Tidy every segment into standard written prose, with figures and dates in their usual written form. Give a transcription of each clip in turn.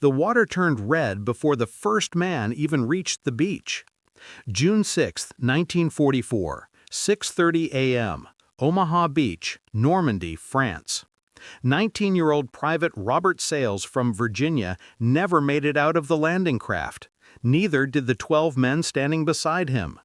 The water turned red before the first man even reached the beach. June 6, 1944, 6:30 a.m., Omaha Beach, Normandy, France. 19-year-old Private Robert Sales from Virginia never made it out of the landing craft. Neither did the 12 men standing beside him.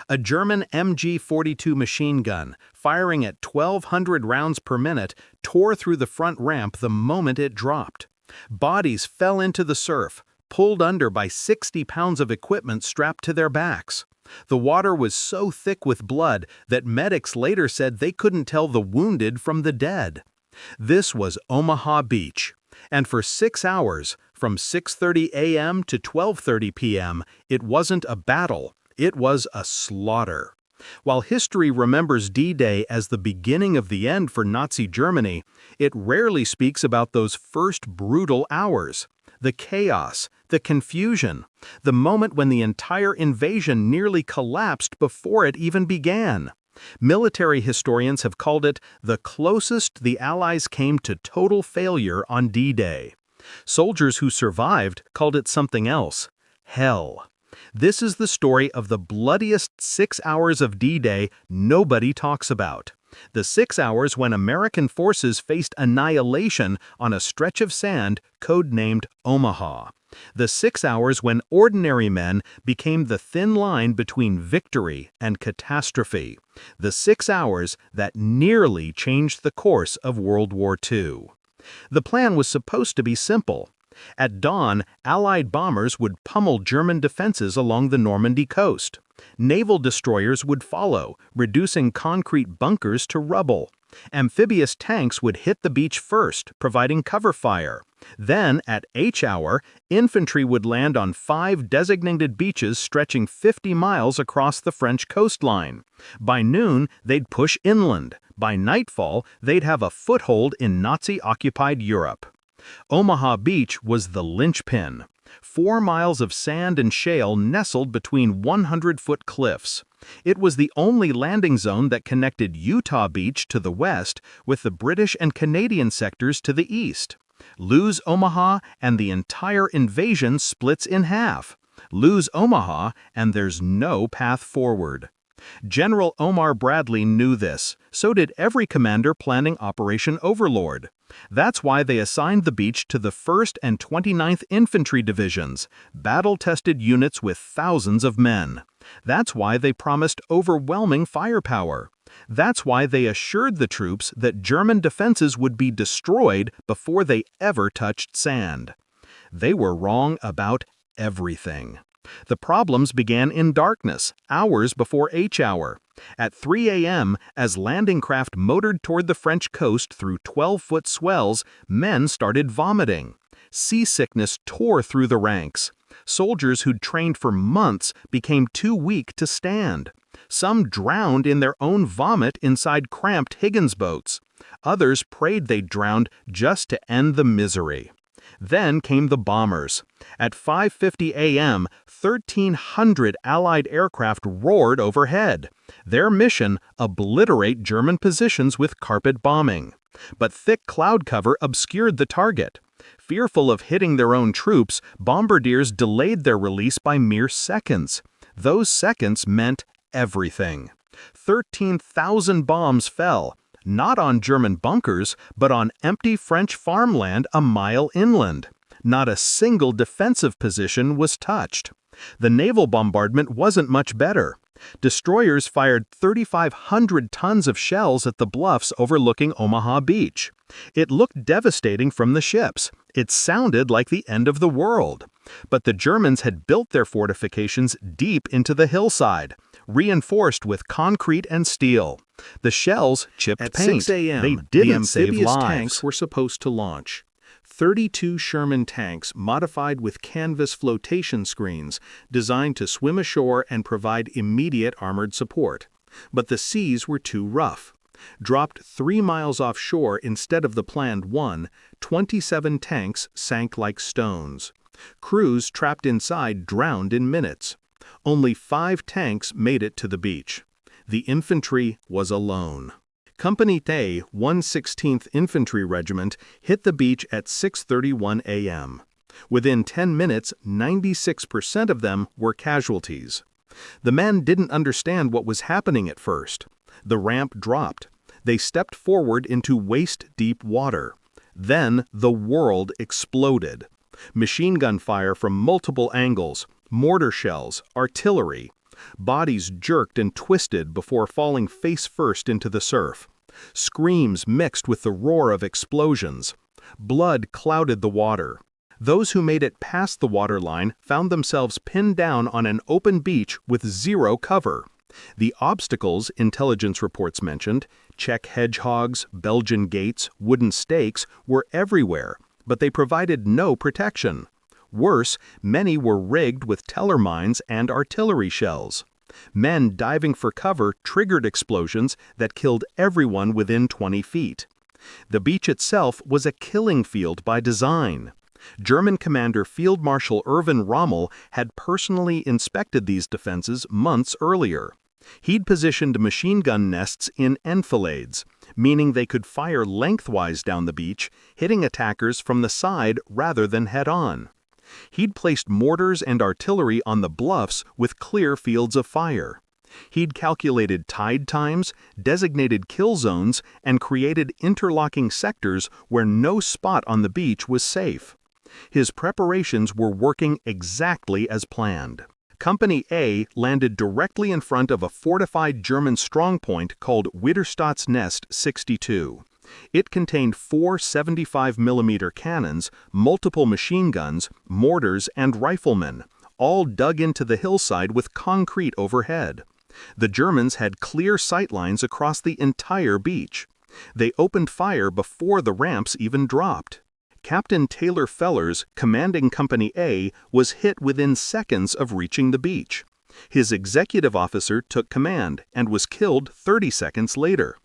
A German MG-42 machine gun, firing at 1,200 rounds per minute, tore through the front ramp the moment it dropped. Bodies fell into the surf, pulled under by 60 pounds of equipment strapped to their backs. The water was so thick with blood that medics later said they couldn't tell the wounded from the dead. This was Omaha Beach, and for 6 hours, from 6:30 a.m. to 12:30 p.m., it wasn't a battle, it was a slaughter. While history remembers D-Day as the beginning of the end for Nazi Germany, it rarely speaks about those first brutal hours. The chaos, the confusion, the moment when the entire invasion nearly collapsed before it even began. Military historians have called it the closest the Allies came to total failure on D-Day. Soldiers who survived called it something else: hell. This is the story of the bloodiest 6 hours of D-Day nobody talks about. The 6 hours when American forces faced annihilation on a stretch of sand codenamed Omaha. The 6 hours when ordinary men became the thin line between victory and catastrophe. The 6 hours that nearly changed the course of World War II. The plan was supposed to be simple. At dawn, Allied bombers would pummel German defenses along the Normandy coast. Naval destroyers would follow, reducing concrete bunkers to rubble. Amphibious tanks would hit the beach first, providing cover fire. Then, at H hour, infantry would land on 5 designated beaches stretching 50 miles across the French coastline. By noon, they'd push inland. By nightfall, they'd have a foothold in Nazi-occupied Europe. Omaha Beach was the linchpin. 4 miles of sand and shale nestled between 100-foot cliffs. It was the only landing zone that connected Utah Beach to the west with the British and Canadian sectors to the east. Lose Omaha and the entire invasion splits in half. Lose Omaha and there's no path forward. General Omar Bradley knew this. So did every commander planning Operation Overlord. That's why they assigned the beach to the 1st and 29th Infantry Divisions, battle-tested units with thousands of men. That's why they promised overwhelming firepower. That's why they assured the troops that German defenses would be destroyed before they ever touched sand. They were wrong about everything. The problems began in darkness, hours before H hour. At 3 a.m., as landing craft motored toward the French coast through 12-foot swells, men started vomiting. Seasickness tore through the ranks. Soldiers who'd trained for months became too weak to stand. Some drowned in their own vomit inside cramped Higgins boats. Others prayed they'd drowned just to end the misery. Then came the bombers. At 5:50 a.m., 1,300 Allied aircraft roared overhead. Their mission: obliterate German positions with carpet bombing. But thick cloud cover obscured the target. Fearful of hitting their own troops, bombardiers delayed their release by mere seconds. Those seconds meant everything. 13,000 bombs fell. Not on German bunkers, but on empty French farmland a mile inland. Not a single defensive position was touched. The naval bombardment wasn't much better. Destroyers fired 3,500 tons of shells at the bluffs overlooking Omaha Beach. It looked devastating from the ships. It sounded like the end of the world. But the Germans had built their fortifications deep into the hillside, reinforced with concrete and steel. The shells chipped paint. At 6 a.m., they didn't the save amphibious lives. tanks were supposed to launch. 32 Sherman tanks modified with canvas flotation screens designed to swim ashore and provide immediate armored support. But the seas were too rough. Dropped 3 miles offshore instead of the planned 1, 27 tanks sank like stones. Crews trapped inside drowned in minutes. Only 5 tanks made it to the beach. The infantry was alone. Company A, 116th Infantry Regiment, hit the beach at 6:31 a.m. Within 10 minutes, 96% of them were casualties. The men didn't understand what was happening at first. The ramp dropped. They stepped forward into waist-deep water. Then the world exploded. Machine gun fire from multiple angles, mortar shells, artillery. Bodies jerked and twisted before falling face-first into the surf. Screams mixed with the roar of explosions. Blood clouded the water. Those who made it past the waterline found themselves pinned down on an open beach with zero cover. The obstacles, intelligence reports mentioned, Czech hedgehogs, Belgian gates, wooden stakes, were everywhere, but they provided no protection. Worse, many were rigged with teller mines and artillery shells. Men diving for cover triggered explosions that killed everyone within 20 feet. The beach itself was a killing field by design. German Commander Field Marshal Erwin Rommel had personally inspected these defenses months earlier. He'd positioned machine gun nests in enfilades, meaning they could fire lengthwise down the beach, hitting attackers from the side rather than head-on. He'd placed mortars and artillery on the bluffs with clear fields of fire. He'd calculated tide times, designated kill zones, and created interlocking sectors where no spot on the beach was safe. His preparations were working exactly as planned. Company A landed directly in front of a fortified German strongpoint called Widderstaatsnest 62. It contained 4 75mm cannons, multiple machine guns, mortars, and riflemen, all dug into the hillside with concrete overhead. The Germans had clear sight lines across the entire beach. They opened fire before the ramps even dropped. Captain Taylor Fellers, commanding Company A, was hit within seconds of reaching the beach. His executive officer took command and was killed 30 seconds later.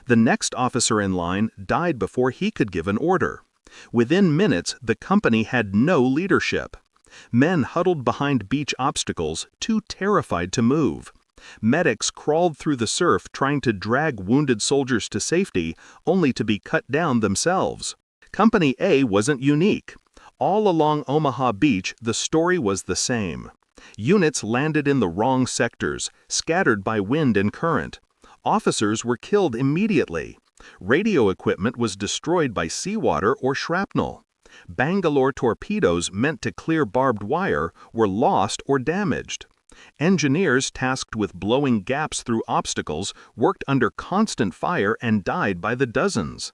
The next officer in line died before he could give an order. Within minutes, the company had no leadership. Men huddled behind beach obstacles, too terrified to move. Medics crawled through the surf trying to drag wounded soldiers to safety, only to be cut down themselves. Company A wasn't unique. All along Omaha Beach, the story was the same. Units landed in the wrong sectors, scattered by wind and current. Officers were killed immediately. Radio equipment was destroyed by seawater or shrapnel. Bangalore torpedoes meant to clear barbed wire were lost or damaged. Engineers tasked with blowing gaps through obstacles worked under constant fire and died by the dozens.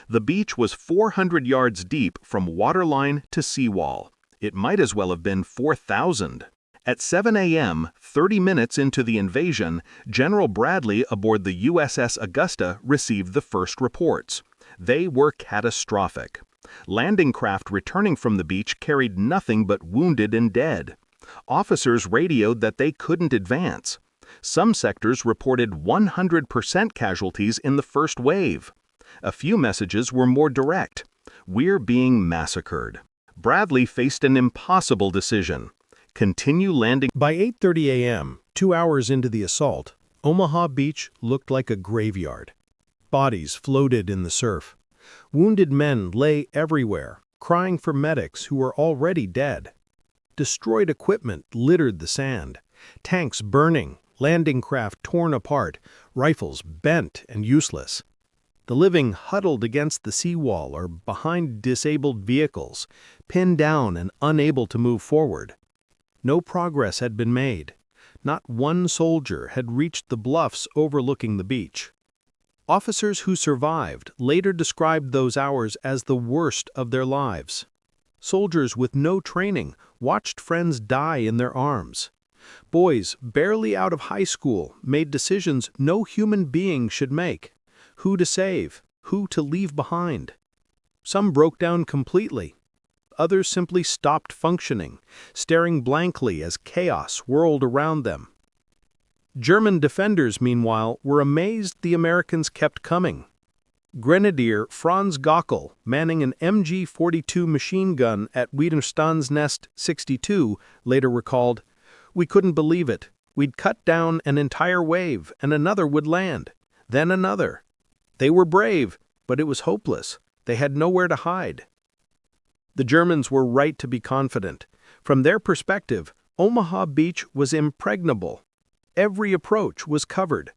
The beach was 400 yards deep from waterline to seawall. It might as well have been 4,000. At 7 a.m., 30 minutes into the invasion, General Bradley aboard the USS Augusta received the first reports. They were catastrophic. Landing craft returning from the beach carried nothing but wounded and dead. Officers radioed that they couldn't advance. Some sectors reported 100% casualties in the first wave. A few messages were more direct. "We're being massacred." Bradley faced an impossible decision. Continue landing. By 8:30 a.m., 2 hours into the assault, Omaha Beach looked like a graveyard. Bodies floated in the surf. Wounded men lay everywhere, crying for medics who were already dead. Destroyed equipment littered the sand. Tanks burning, landing craft torn apart, rifles bent and useless. The living huddled against the seawall or behind disabled vehicles, pinned down and unable to move forward. No progress had been made. Not one soldier had reached the bluffs overlooking the beach. Officers who survived later described those hours as the worst of their lives. Soldiers with no training watched friends die in their arms. Boys barely out of high school made decisions no human being should make. Who to save, who to leave behind. Some broke down completely. Others simply stopped functioning, staring blankly as chaos whirled around them. German defenders, meanwhile, were amazed the Americans kept coming. Grenadier Franz Gockel, manning an MG-42 machine gun at Widderstaatsnest 62, later recalled, "We couldn't believe it. We'd cut down an entire wave, and another would land. Then another. They were brave, but it was hopeless. They had nowhere to hide." The Germans were right to be confident. From their perspective, Omaha Beach was impregnable. Every approach was covered.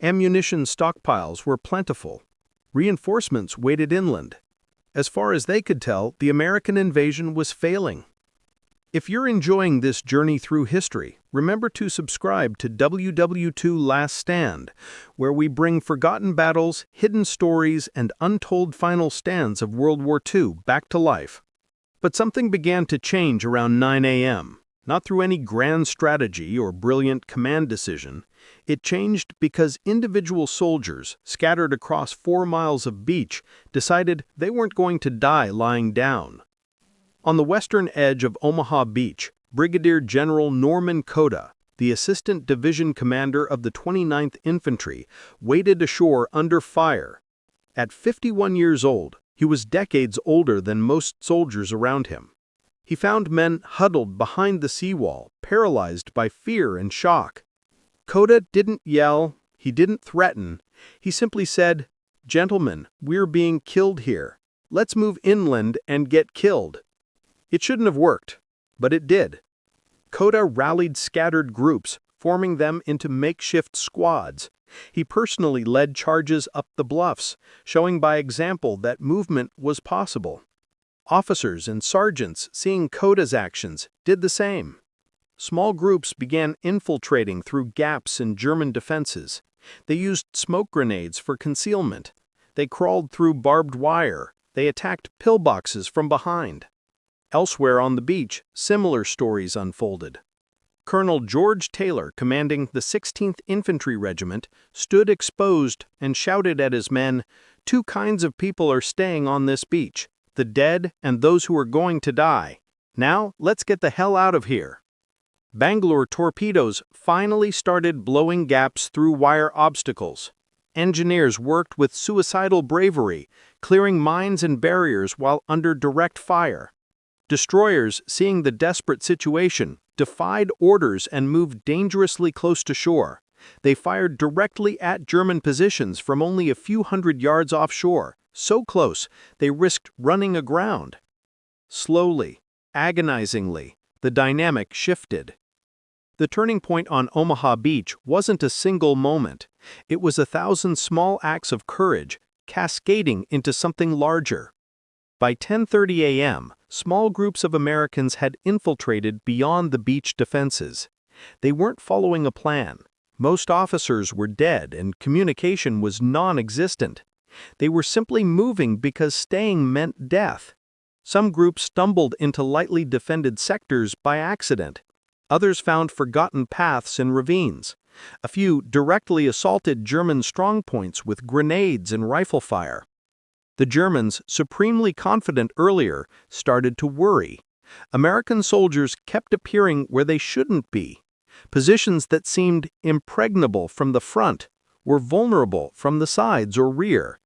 Ammunition stockpiles were plentiful. Reinforcements waited inland. As far as they could tell, the American invasion was failing. If you're enjoying this journey through history, remember to subscribe to WW2 Last Stand, where we bring forgotten battles, hidden stories, and untold final stands of World War II back to life. But something began to change around 9 a.m., not through any grand strategy or brilliant command decision. It changed because individual soldiers, scattered across 4 miles of beach, decided they weren't going to die lying down. On the western edge of Omaha Beach, Brigadier General Norman Cota, the Assistant Division Commander of the 29th Infantry, waded ashore under fire. At 51 years old, he was decades older than most soldiers around him. He found men huddled behind the seawall, paralyzed by fear and shock. Cota didn't yell, he didn't threaten. He simply said, "Gentlemen, we're being killed here. Let's move inland and get killed." It shouldn't have worked, but it did. Cota rallied scattered groups, forming them into makeshift squads. He personally led charges up the bluffs, showing by example that movement was possible. Officers and sergeants, seeing Cota's actions, did the same. Small groups began infiltrating through gaps in German defenses. They used smoke grenades for concealment. They crawled through barbed wire. They attacked pillboxes from behind. Elsewhere on the beach, similar stories unfolded. Colonel George Taylor, commanding the 16th Infantry Regiment, stood exposed and shouted at his men, "Two kinds of people are staying on this beach, the dead and those who are going to die. Now, let's get the hell out of here." Bangalore torpedoes finally started blowing gaps through wire obstacles. Engineers worked with suicidal bravery, clearing mines and barriers while under direct fire. Destroyers, seeing the desperate situation, defied orders and moved dangerously close to shore. They fired directly at German positions from only a few hundred yards offshore, so close they risked running aground. Slowly, agonizingly, the dynamic shifted. The turning point on Omaha Beach wasn't a single moment. It was 1,000 small acts of courage, cascading into something larger. By 10:30 a.m., small groups of Americans had infiltrated beyond the beach defenses. They weren't following a plan. Most officers were dead and communication was non-existent. They were simply moving because staying meant death. Some groups stumbled into lightly defended sectors by accident. Others found forgotten paths and ravines. A few directly assaulted German strongpoints with grenades and rifle fire. The Germans, supremely confident earlier, started to worry. American soldiers kept appearing where they shouldn't be. Positions that seemed impregnable from the front were vulnerable from the sides or rear.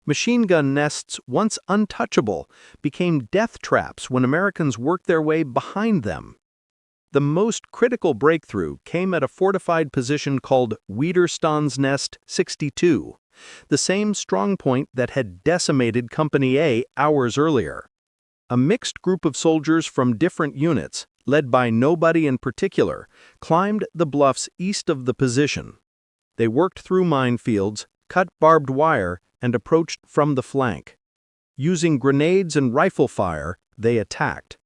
Machine gun nests, once untouchable, became death traps when Americans worked their way behind them. The most critical breakthrough came at a fortified position called Widerstands Nest 62. The same strongpoint that had decimated Company A hours earlier. A mixed group of soldiers from different units, led by nobody in particular, climbed the bluffs east of the position. They worked through minefields, cut barbed wire, and approached from the flank. Using grenades and rifle fire, they attacked.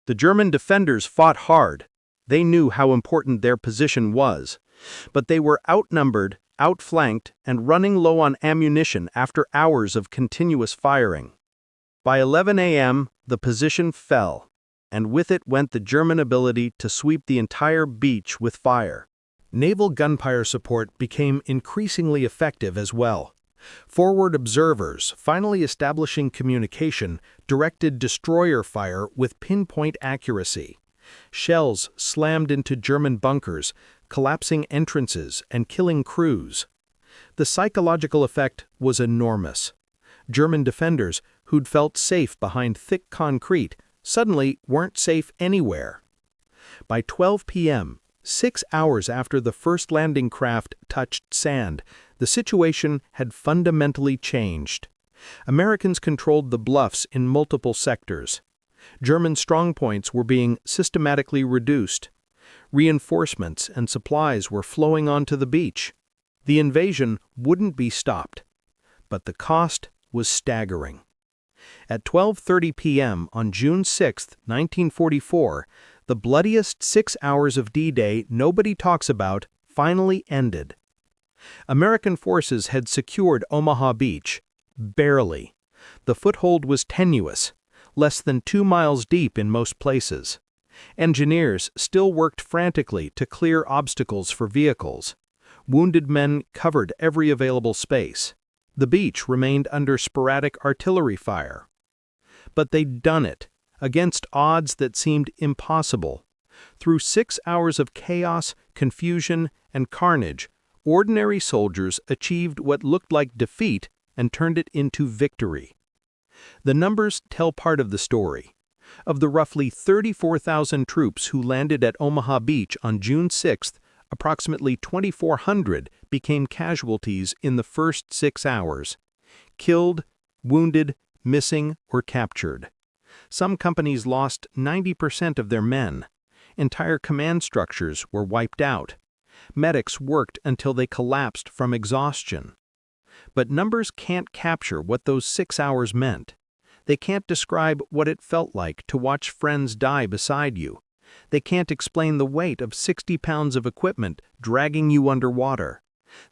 The German defenders fought hard. They knew how important their position was, but they were outnumbered, outflanked, and running low on ammunition after hours of continuous firing. By 11 a.m., the position fell, and with it went the German ability to sweep the entire beach with fire. Naval gunfire support became increasingly effective as well. Forward observers, finally establishing communication, directed destroyer fire with pinpoint accuracy. Shells slammed into German bunkers, collapsing entrances and killing crews. The psychological effect was enormous. German defenders, who'd felt safe behind thick concrete, suddenly weren't safe anywhere. By 12 p.m., 6 hours after the first landing craft touched sand, the situation had fundamentally changed. Americans controlled the bluffs in multiple sectors. German strongpoints were being systematically reduced. Reinforcements and supplies were flowing onto the beach. The invasion wouldn't be stopped, but the cost was staggering. At 12:30 p.m. on June 6, 1944, the bloodiest 6 hours of D-Day nobody talks about finally ended. American forces had secured Omaha Beach, barely. The foothold was tenuous, less than 2 miles deep in most places. Engineers still worked frantically to clear obstacles for vehicles. Wounded men covered every available space. The beach remained under sporadic artillery fire. But they'd done it, against odds that seemed impossible. Through 6 hours of chaos, confusion, and carnage, ordinary soldiers achieved what looked like defeat and turned it into victory. The numbers tell part of the story. Of the roughly 34,000 troops who landed at Omaha Beach on June 6th, approximately 2,400 became casualties in the first 6 hours. Killed, wounded, missing, or captured. Some companies lost 90% of their men. Entire command structures were wiped out. Medics worked until they collapsed from exhaustion. But numbers can't capture what those 6 hours meant. They can't describe what it felt like to watch friends die beside you. They can't explain the weight of 60 pounds of equipment dragging you underwater.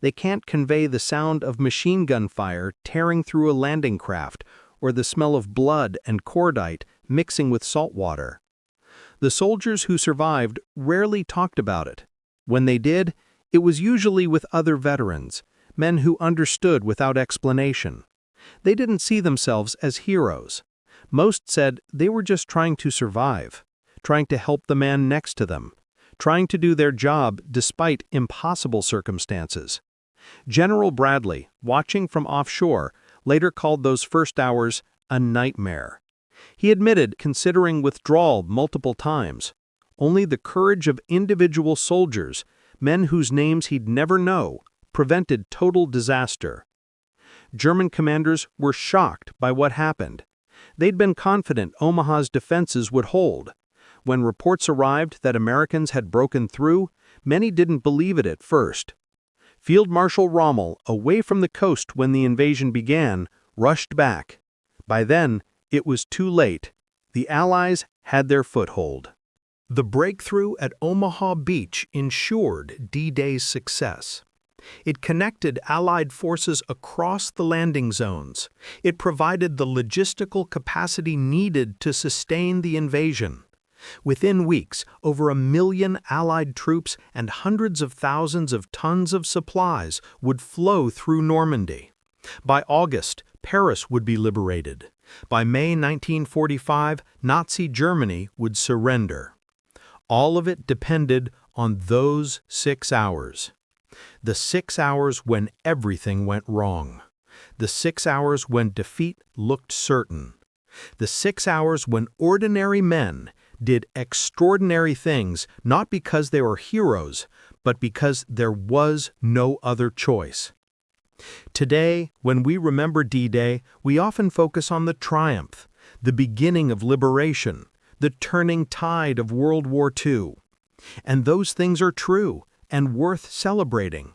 They can't convey the sound of machine gun fire tearing through a landing craft or the smell of blood and cordite mixing with salt water. The soldiers who survived rarely talked about it. When they did, it was usually with other veterans, men who understood without explanation. They didn't see themselves as heroes. Most said they were just trying to survive, trying to help the man next to them, trying to do their job despite impossible circumstances. General Bradley, watching from offshore, later called those first hours a nightmare. He admitted considering withdrawal multiple times. Only the courage of individual soldiers, men whose names he'd never know, prevented total disaster. German commanders were shocked by what happened. They'd been confident Omaha's defenses would hold. When reports arrived that Americans had broken through, many didn't believe it at first. Field Marshal Rommel, away from the coast when the invasion began, rushed back. By then, it was too late. The Allies had their foothold. The breakthrough at Omaha Beach ensured D-Day's success. It connected Allied forces across the landing zones. It provided the logistical capacity needed to sustain the invasion. Within weeks, over 1 million Allied troops and hundreds of thousands of tons of supplies would flow through Normandy. By August, Paris would be liberated. By May 1945, Nazi Germany would surrender. All of it depended on those 6 hours. The 6 hours when everything went wrong. The 6 hours when defeat looked certain. The 6 hours when ordinary men did extraordinary things not because they were heroes, but because there was no other choice. Today, when we remember D-Day, we often focus on the triumph, the beginning of liberation, the turning tide of World War II. And those things are true and worth celebrating.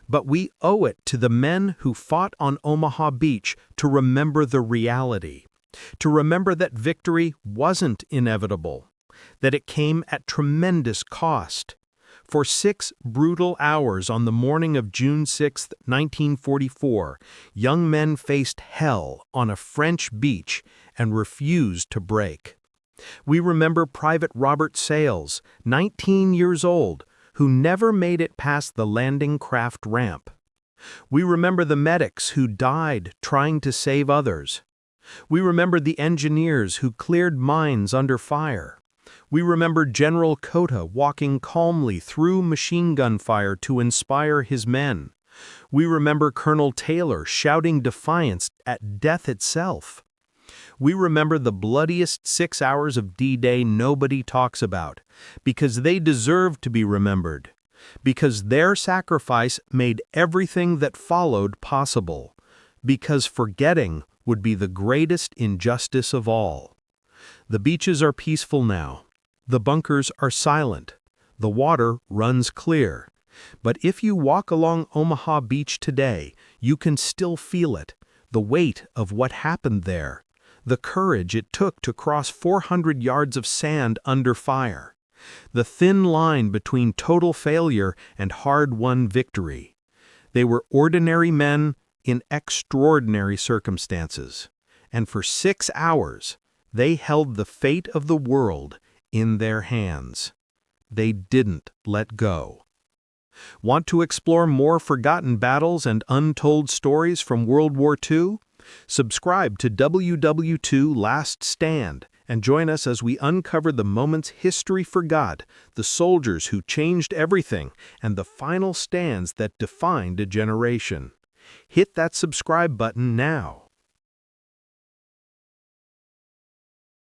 But we owe it to the men who fought on Omaha Beach to remember the reality, to remember that victory wasn't inevitable, that it came at tremendous cost. For 6 brutal hours on the morning of June 6, 1944, young men faced hell on a French beach and refused to break. We remember Private Robert Sales, 19 years old, who never made it past the landing craft ramp. We remember the medics who died trying to save others. We remember the engineers who cleared mines under fire. We remember General Cota walking calmly through machine gun fire to inspire his men. We remember Colonel Taylor shouting defiance at death itself. We remember the bloodiest 6 hours of D-Day nobody talks about, because they deserve to be remembered, because their sacrifice made everything that followed possible, because forgetting would be the greatest injustice of all. The beaches are peaceful now. The bunkers are silent. The water runs clear. But if you walk along Omaha Beach today, you can still feel it, the weight of what happened there, the courage it took to cross 400 yards of sand under fire, the thin line between total failure and hard-won victory. They were ordinary men in extraordinary circumstances, and for 6 hours they held the fate of the world in their hands. They didn't let go. Want to explore more forgotten battles and untold stories from World War II? Subscribe to WW2 Last Stand and join us as we uncover the moments history forgot, the soldiers who changed everything, and the final stands that defined a generation. Hit that subscribe button now.